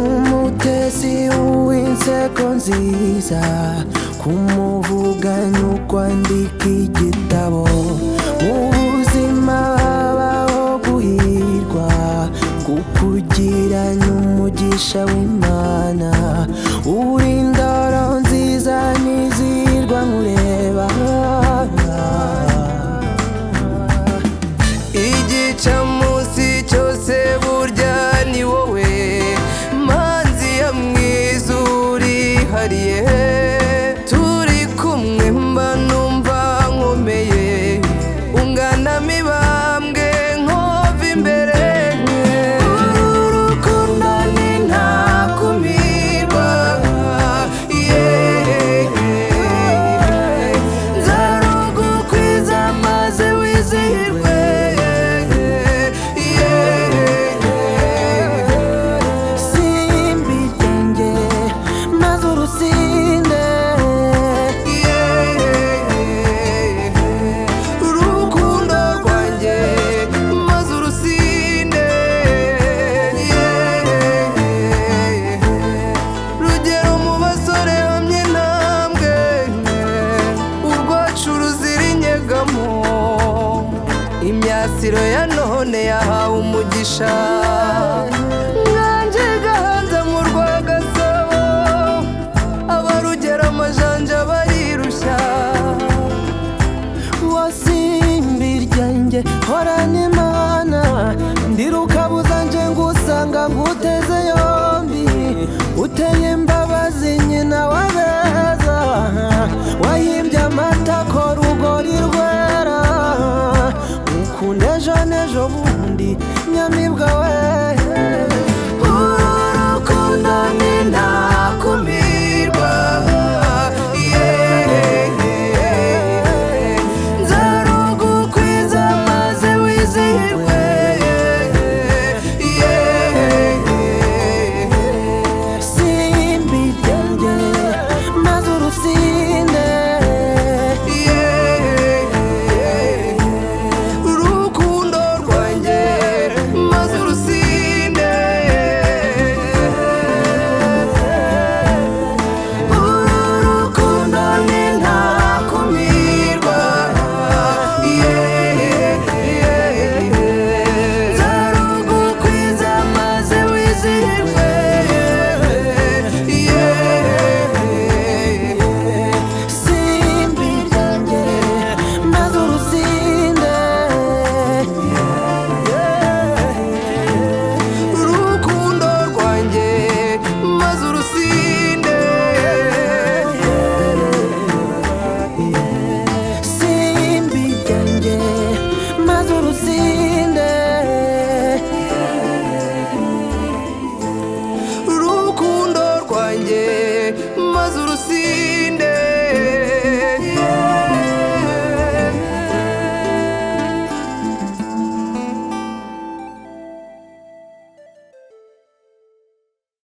Umutesi w'inseko nziza, kumuvuga n'ukwandika igitabo. Mu buzima habaho guhirwa, kukugira n'umugisha w'Imana. Uri indoro nziza nizirwa nkureba, igicamunsi cyose burya ni wowe manzi ya mwiza urihariye. Turi kumwe mba numva nkomeye, ungana mibambwe nkova imbere. Urukundo ni ntakumirwa, nzarugukwiza maze wizihirwe. Imyasiro ya none yahawe umugisha, mwanje gahanza mu Rwagasabo. Abarugera amajanja barirushya, wasimbi ryanjye horana Imana. Ndirukabuza nje ngusanga nguteze yombi, uteye imbabazi nyina wabeza. Wahimbye amatako rugori rwera, ukunda ejo n'ejo bundi nyamibwa we.